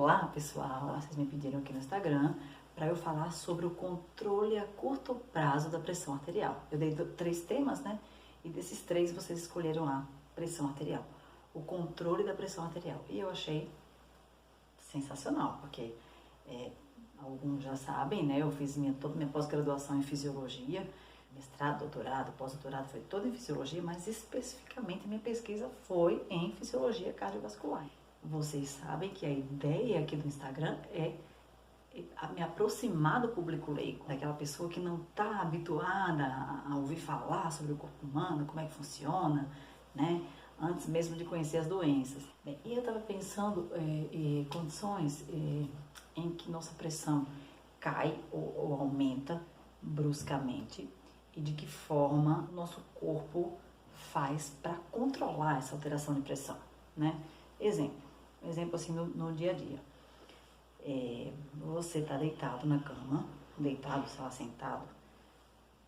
Olá pessoal, vocês me pediram aqui no Instagram para eu falar sobre o controle a curto prazo da pressão arterial. Eu dei 3 temas, né? E desses 3 vocês escolheram lá, pressão arterial. O controle da pressão arterial. E eu achei sensacional, porque alguns já sabem, né? Eu fiz toda minha pós-graduação em fisiologia, mestrado, doutorado, pós-doutorado, foi toda em fisiologia, mas especificamente minha pesquisa foi em fisiologia cardiovascular. Vocês sabem que a ideia aqui do Instagram é me aproximar do público leigo, daquela pessoa que não está habituada a ouvir falar sobre o corpo humano, como é que funciona, né? Antes mesmo de conhecer as doenças. Bem, e eu estava pensando em condições em que nossa pressão cai ou aumenta bruscamente e de que forma nosso corpo faz para controlar essa alteração de pressão, né? Exemplo assim no dia a dia. Você está deitado na cama, deitado, sei lá, sentado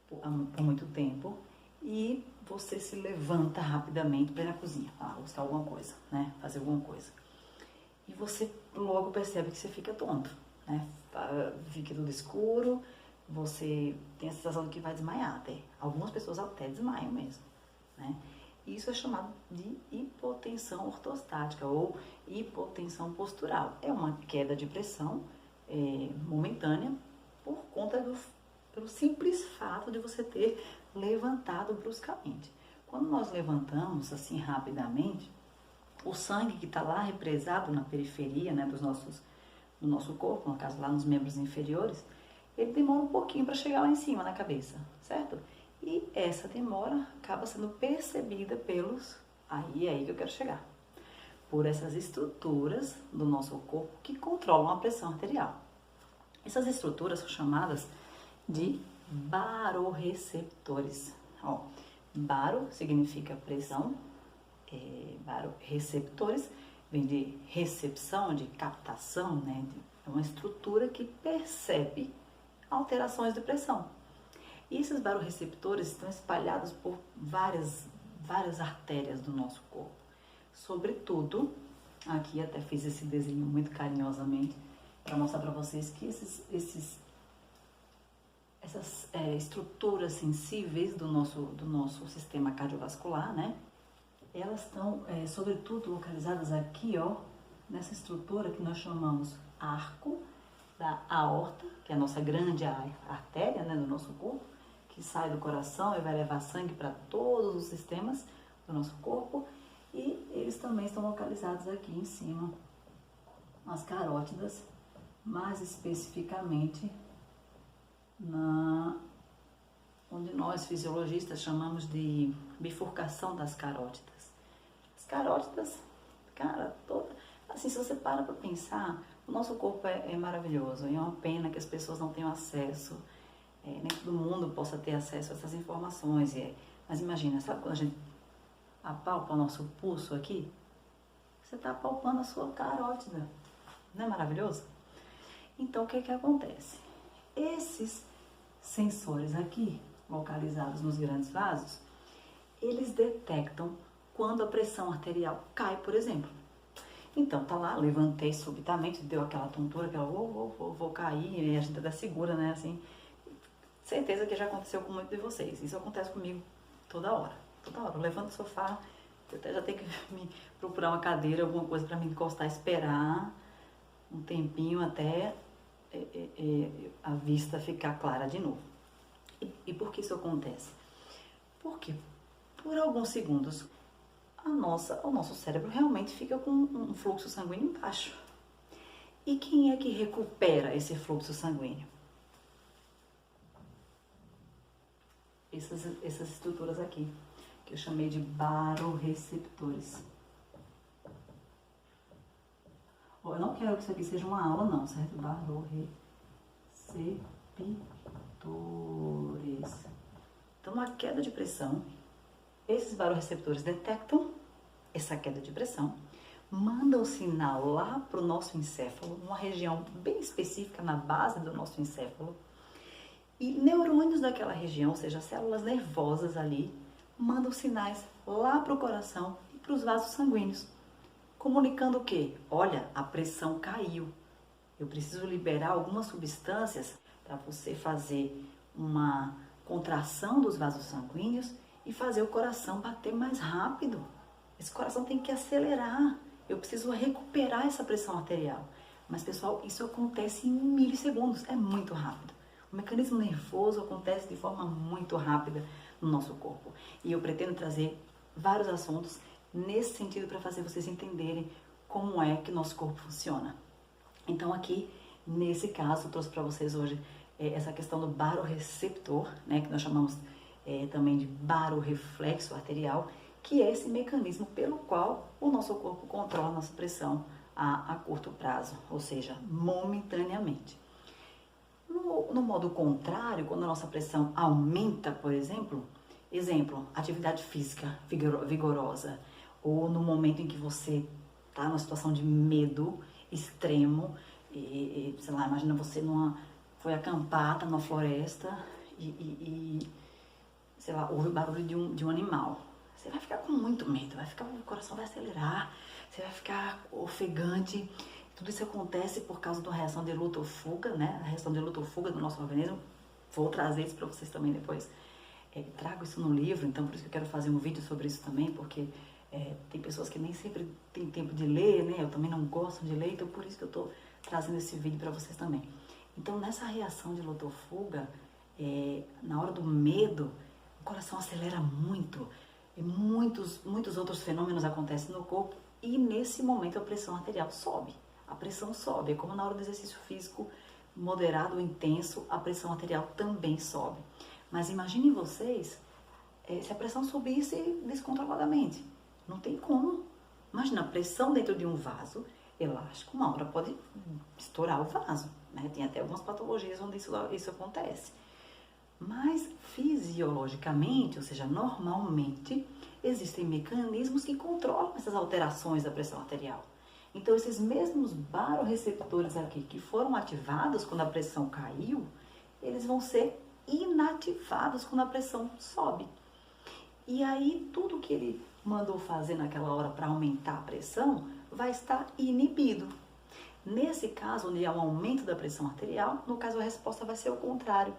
por muito tempo e você se levanta rapidamente para ir na cozinha, buscar alguma coisa, né? Fazer alguma coisa. E você logo percebe que você fica tonto, né? Fica tudo escuro, você tem a sensação de que vai desmaiar até. Algumas pessoas até desmaiam mesmo, né? Isso é chamado de hipotensão ortostática ou hipotensão postural. É uma queda de pressão momentânea por conta pelo simples fato de você ter levantado bruscamente. Quando nós levantamos assim rapidamente, o sangue que está lá represado na periferia, né, do nosso corpo, no caso lá nos membros inferiores, ele demora um pouquinho para chegar lá em cima na cabeça, certo? E essa demora acaba sendo percebida aí que eu quero chegar, por essas estruturas do nosso corpo que controlam a pressão arterial. Essas estruturas são chamadas de baroreceptores. Baro significa pressão, baroreceptores vem de recepção, de captação, né? É uma estrutura que percebe alterações de pressão. E esses baroreceptores estão espalhados por várias artérias do nosso corpo. Sobretudo, aqui até fiz esse desenho muito carinhosamente para mostrar para vocês que essas estruturas sensíveis do nosso sistema cardiovascular, né? Elas estão, sobretudo, localizadas aqui, nessa estrutura que nós chamamos arco da aorta, que é a nossa grande artéria, né, do nosso corpo, que sai do coração e vai levar sangue para todos os sistemas do nosso corpo, e eles também estão localizados aqui em cima, nas carótidas, mais especificamente onde nós fisiologistas chamamos de bifurcação das carótidas. As carótidas, cara, assim, se você para pensar, o nosso corpo é maravilhoso, e é uma pena que as pessoas não tenham acesso, nem todo mundo possa ter acesso a essas informações, mas imagina, sabe quando a gente apalpa o nosso pulso aqui? Você está apalpando a sua carótida, não é maravilhoso? Então, o que acontece? Esses sensores aqui, localizados nos grandes vasos, eles detectam quando a pressão arterial cai, por exemplo. Então, tá lá, levantei subitamente, deu aquela tontura, vou cair, e a gente até segura, né, assim. Certeza que já aconteceu com muitos de vocês. Isso acontece comigo toda hora. Eu levanto do sofá, eu até já tenho que procurar uma cadeira, alguma coisa para me encostar, esperar um tempinho até a vista ficar clara de novo. E por que isso acontece? Porque por alguns segundos o nosso cérebro realmente fica com um fluxo sanguíneo baixo. E quem é que recupera esse fluxo sanguíneo? Essas estruturas aqui, que eu chamei de baroreceptores. Eu não quero que isso aqui seja uma aula não, certo? Baroreceptores. Então, a queda de pressão, esses baroreceptores detectam essa queda de pressão, mandam o sinal lá para o nosso encéfalo, uma região bem específica na base do nosso encéfalo, e neurônios daquela região, ou seja, células nervosas ali, mandam sinais lá para o coração e para os vasos sanguíneos. comunicando o quê? Olha, a pressão caiu. Eu preciso liberar algumas substâncias para você fazer uma contração dos vasos sanguíneos e fazer o coração bater mais rápido. Esse coração tem que acelerar. Eu preciso recuperar essa pressão arterial. Mas, pessoal, isso acontece em milissegundos. É muito rápido. O mecanismo nervoso acontece de forma muito rápida no nosso corpo. E eu pretendo trazer vários assuntos nesse sentido para fazer vocês entenderem como é que nosso corpo funciona. Então, aqui, nesse caso, eu trouxe para vocês hoje essa questão do barorreceptor, né, que nós chamamos também de barorreflexo arterial, que é esse mecanismo pelo qual o nosso corpo controla a nossa pressão a curto prazo, ou seja, momentaneamente. No modo contrário, quando a nossa pressão aumenta, por exemplo, atividade física vigorosa, ou no momento em que você está numa situação de medo extremo, sei lá, imagina você foi acampar, tá numa floresta sei lá, ouve o barulho de um animal. Você vai ficar com muito medo, o coração vai acelerar, você vai ficar ofegante. Tudo isso acontece por causa da reação de luta ou fuga, né? A reação de luta ou fuga do nosso organismo. Vou trazer isso para vocês também depois. Trago isso no livro, então por isso que eu quero fazer um vídeo sobre isso também, porque tem pessoas que nem sempre têm tempo de ler, né? Eu também não gosto de ler, então por isso que eu estou trazendo esse vídeo para vocês também. Então, nessa reação de luta ou fuga, na hora do medo, o coração acelera muito. E muitos outros fenômenos acontecem no corpo e nesse momento a pressão arterial sobe. A pressão sobe, é como na hora do exercício físico moderado ou intenso, a pressão arterial também sobe. Mas imaginem vocês se a pressão subisse descontroladamente. Não tem como. Imagina a pressão dentro de um vaso elástico, uma hora pode estourar o vaso, né? Tem até algumas patologias onde isso acontece. Mas fisiologicamente, ou seja, normalmente, existem mecanismos que controlam essas alterações da pressão arterial. Então, esses mesmos barorreceptores aqui que foram ativados quando a pressão caiu, eles vão ser inativados quando a pressão sobe. E aí, tudo que ele mandou fazer naquela hora para aumentar a pressão vai estar inibido. Nesse caso, onde há um aumento da pressão arterial, no caso a resposta vai ser o contrário.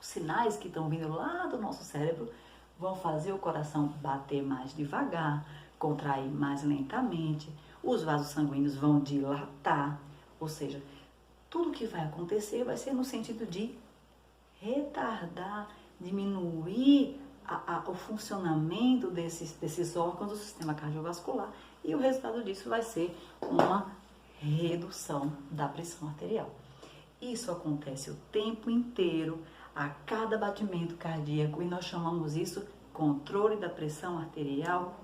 Os sinais que estão vindo lá do nosso cérebro vão fazer o coração bater mais devagar, contrair mais lentamente, os vasos sanguíneos vão dilatar, ou seja, tudo que vai acontecer vai ser no sentido de retardar, diminuir o funcionamento desses órgãos do sistema cardiovascular e o resultado disso vai ser uma redução da pressão arterial. Isso acontece o tempo inteiro, a cada batimento cardíaco, e nós chamamos isso controle da pressão arterial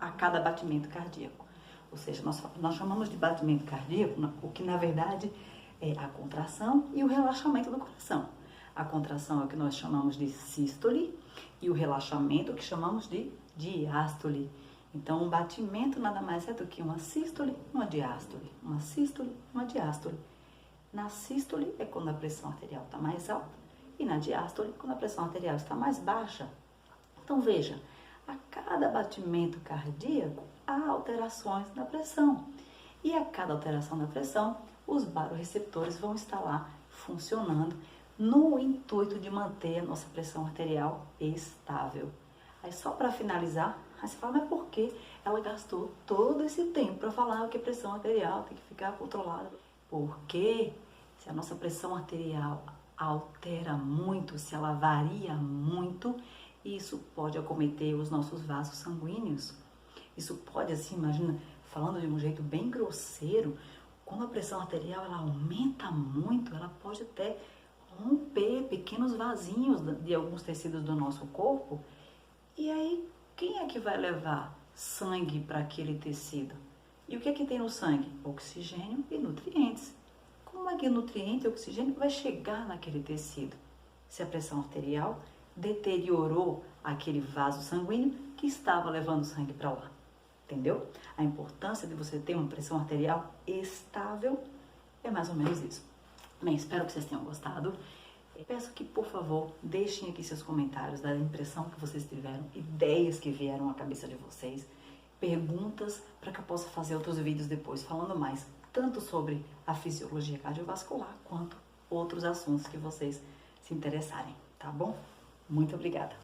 a cada batimento cardíaco. Ou seja, nós chamamos de batimento cardíaco o que na verdade é a contração e o relaxamento do coração. A contração é o que nós chamamos de sístole e o relaxamento é o que chamamos de diástole. Então, um batimento nada mais é do que uma sístole e uma diástole. Uma sístole e uma diástole. Na sístole é quando a pressão arterial está mais alta e na diástole quando a pressão arterial está mais baixa. Então veja, a cada batimento cardíaco há alterações na pressão. E a cada alteração da pressão, os barorreceptores vão estar lá funcionando no intuito de manter a nossa pressão arterial estável. Aí só para finalizar, aí você fala, mas por que ela gastou todo esse tempo para falar que a pressão arterial tem que ficar controlada? Porque se a nossa pressão arterial altera muito, se ela varia muito, isso pode acometer os nossos vasos sanguíneos. Isso pode, assim, imagina, falando de um jeito bem grosseiro, quando a pressão arterial ela aumenta muito, ela pode até romper pequenos vasinhos de alguns tecidos do nosso corpo. E aí, quem é que vai levar sangue para aquele tecido? E o que é que tem no sangue? Oxigênio e nutrientes. Como é que o nutriente e o oxigênio vai chegar naquele tecido? Se a pressão arterial deteriorou aquele vaso sanguíneo que estava levando sangue para lá. Entendeu? A importância de você ter uma pressão arterial estável é mais ou menos isso. Bem, espero que vocês tenham gostado. Peço que, por favor, deixem aqui seus comentários da impressão que vocês tiveram, ideias que vieram à cabeça de vocês. perguntas para que eu possa fazer outros vídeos depois falando mais, tanto sobre a fisiologia cardiovascular quanto outros assuntos que vocês se interessarem, tá bom? Muito obrigada!